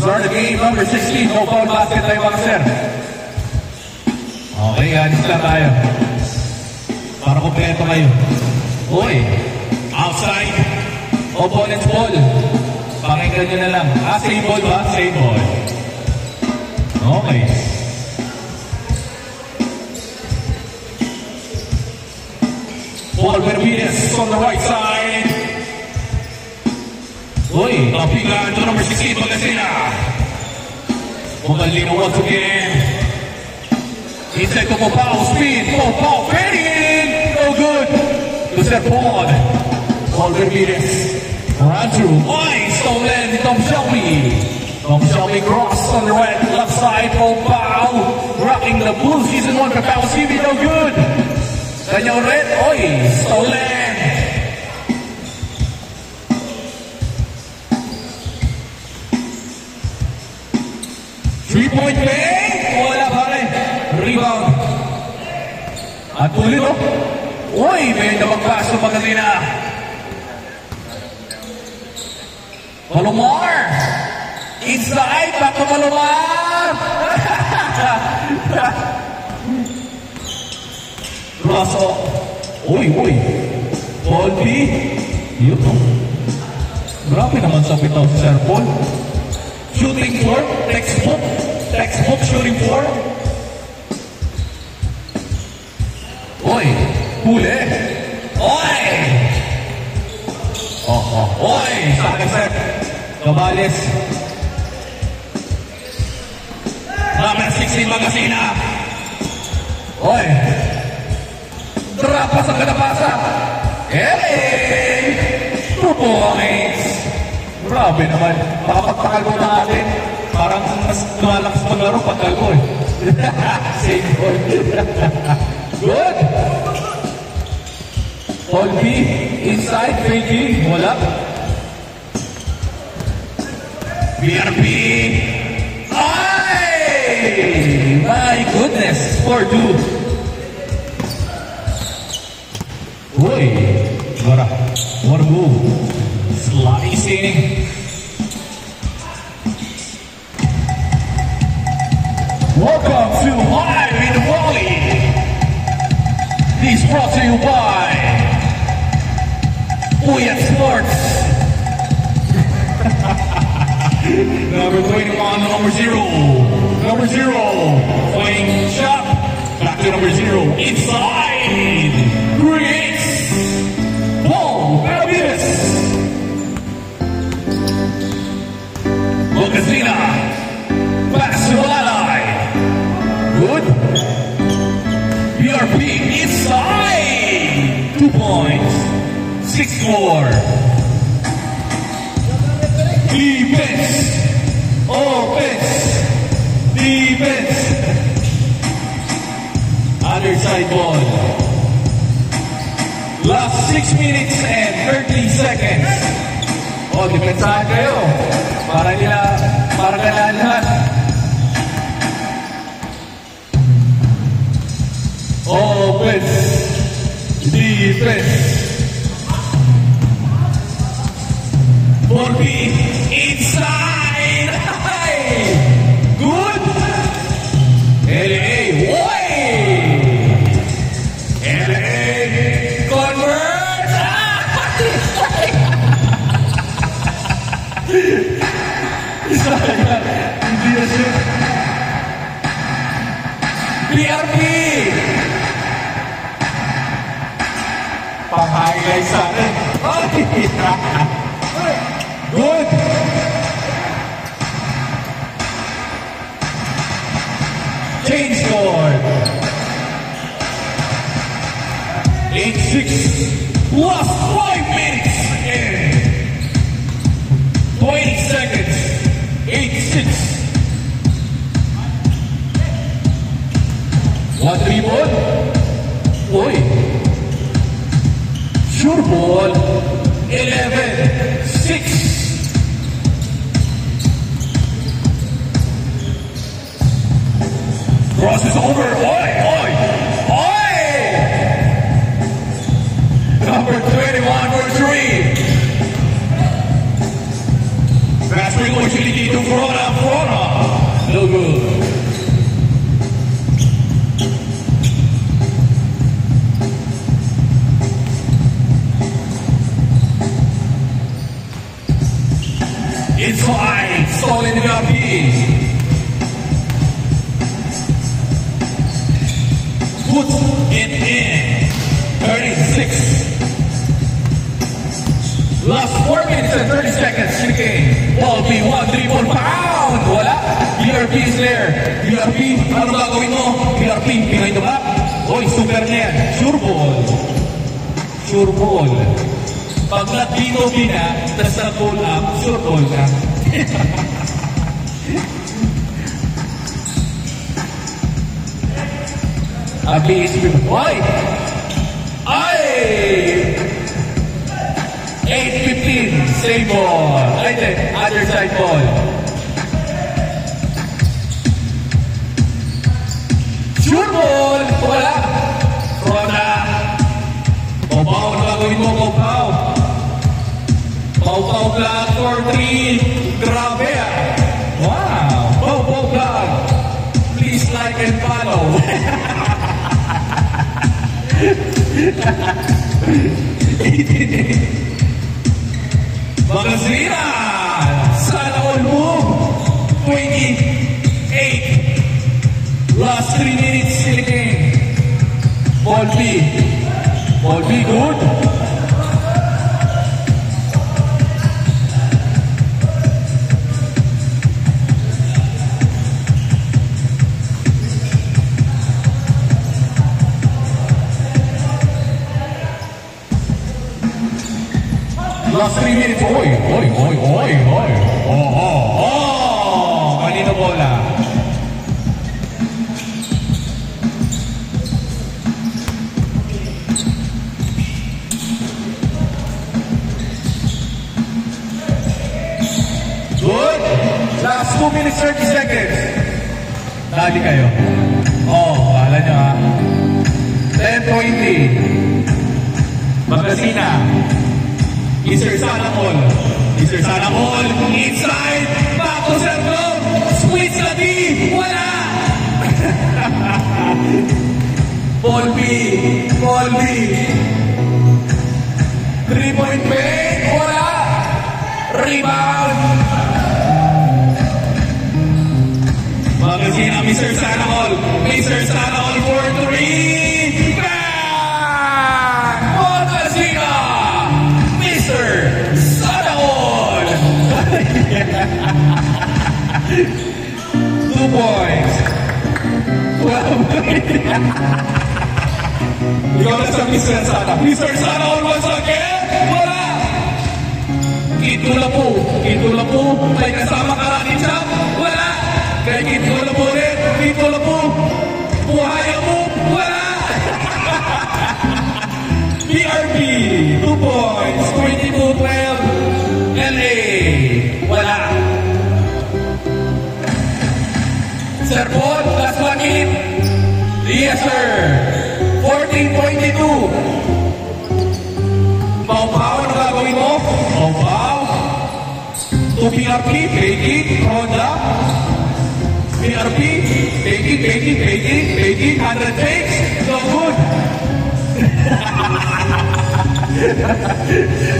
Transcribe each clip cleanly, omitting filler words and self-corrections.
Start the game, number 16. No foul basket tayo mga sir. Okay, anis lang tayo. Para kompleto kayo. Uy, outside. Opponent's ball. Pakinggan nyo na lang. Same ball ba? Same ball. Okay. Paul Benavides on the right side. Uy, kapigan to number 16, Pagkasina. Mugalino once again. Inside to Popao, spin. Popao, fading in. No good. To set Paul. Paul Benavides. Run through. Uy, stolen. Tom Shelby. Tom Shelby cross on the right, left side. Popao. Rocking the Blue Season 1 for Pao CV. No good. Kanyang red. Uy, stolen. Three-point play. Wala pa rin. Rebound. At ulit o. Uy, may napagpaso pa kanina. Palomar. Inside. Back to Palomar. Rosso. Uy. Paul B. Yun o. Grabe naman sa bitaw si Sir Paul. Shooting form, textbook shooting form. Oy, huli. Oy! Oy! Second set. Cabales. Number 16, Pagkasina. Oy! Drop pa sa kadapasa. Hey! 2 points. Grabe naman. Makapagpakalbo na natin. Parang mas lumalakas maglaro pagkalbo eh. Same ball. Good. Paul B. Inside. KG. Wala. BRP. Ay! My goodness. 4-2. Uy. What a move. Slicing. Welcome to Live in the Valley. This brought to you by Puyat Sports. Number 21, number 0. Number 0. Playing shot. Back to number 0. Inside. Creates. Paul Benavides. Pagkasina. Pass to Lalay. Good. BRP inside. 2 points. 6-4. Defense. Offense. Defense. Other side ball. Last 6 minutes and 30 seconds. Oh, depensahan kayo. Para kailangan lahat. Offense. Defense. 4B. Inside. Good. LA. LA. Convert. Hindi na siya. PRP. Pang-highlight sa akin. Good. Change score. 8-6 plus 5 minutes and 20 seconds. 8-6. 1-3 ball. Oy. Sure ball. 11-6. Crosses over. Oi, oi, oi! Number 21 for 3. Fast break pushing dito, Frona. No good. Inside, stolen the RP. Put it in. 36. Last 4 minutes and 30 seconds. Chicken. Ball B, 1 3-4 pound. Wala. BRP is there. BRP, ano gagawin mo? BRP, behind the back. Oy, super na yan. Sure ball. Sure ball. Pag nag-dino na, tas nag-pull up, sure ball ka. Abis, why? Ay! 8-15, same ball. Right there, other side ball. Sure ball! Wala! Rona! Babaw na gagawin mo, babaw. Babaw vlog for 3. Grabe ah! Wow! Babaw vlog! Please like and follow. Magazina! Sana all move! 28. Last 3 minutes, Philippine. Ball B. Ball B, good. Last 3 minutes. Oy. Kanino bola? Good. Last 2 minutes, 30 seconds. Dali kayo. Bahala nyo ha. 10-20. Magkasina. Mr. Sanamol. Inside. Back to Sergio. Squeeze na D. Wala. Ball B. 3-point paint. Wala. Rebound. Magazina, Mr. Sanamol for 3. Back. Magazina. Sana all! 2 points. 12. Ikaw na sa Mr. Sana. Mr. Sana all once again. Wala! Kitula po. May kasama ka natin siya. Wala! Kaya kitula po rin. Buhaya mo. Wala! BRP, 2 points, 22-12, LA, wala. Sir Paul, last 1 minute. Yes, sir. 14-22. Pau-pau, ano gagawin mo? Pau-pau. To BRP, baking, Honda. BRP, baking, 100 takes, no good.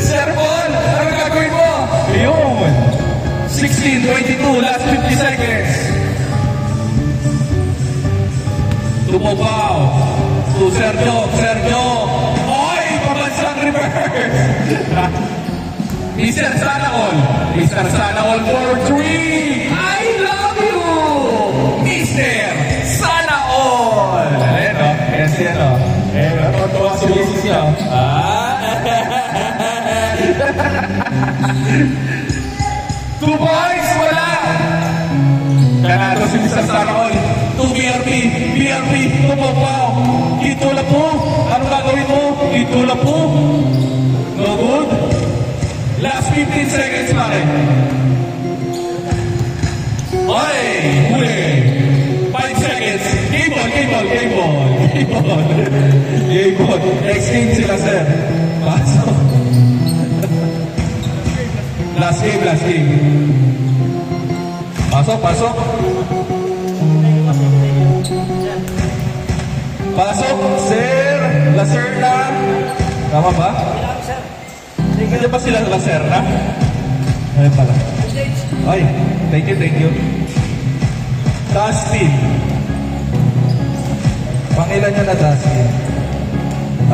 Sir Paul, ano gagawin mo? Ayun. 16-22, last 50 seconds. Tumabaw. To Sergio. Oy, pabansang reverse. Mr. Sanamol for 3. I love you. Mr. Sanamol. Ayan o. Ayan o. Tuwa sa busis niya. 2 points, wala. Ganado si Mr. Sanamol. 2 BRP, tumabaw. Kitula po. Ano gagawin mo? Kitula po. No good. Last 15 seconds pare. Oy, huli. 5 seconds. Game ball. Exchange sila, sir. Pasok. Last game. Pasok, pasok. Pasok, Sir Lacerna. Tama ba? Nandiyan ba sila Lacerna? Ayun pala. Ay, thank you, thank you. Dustin. Pangilan niya na Dustin.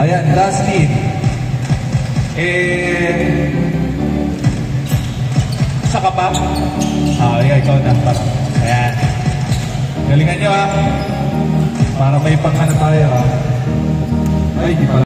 Ayan, Dustin. Saka pa? Ayan, ikaw na. Ayan. Galingan nyo ha. Para may pangano tayo ha. Ay, di pala.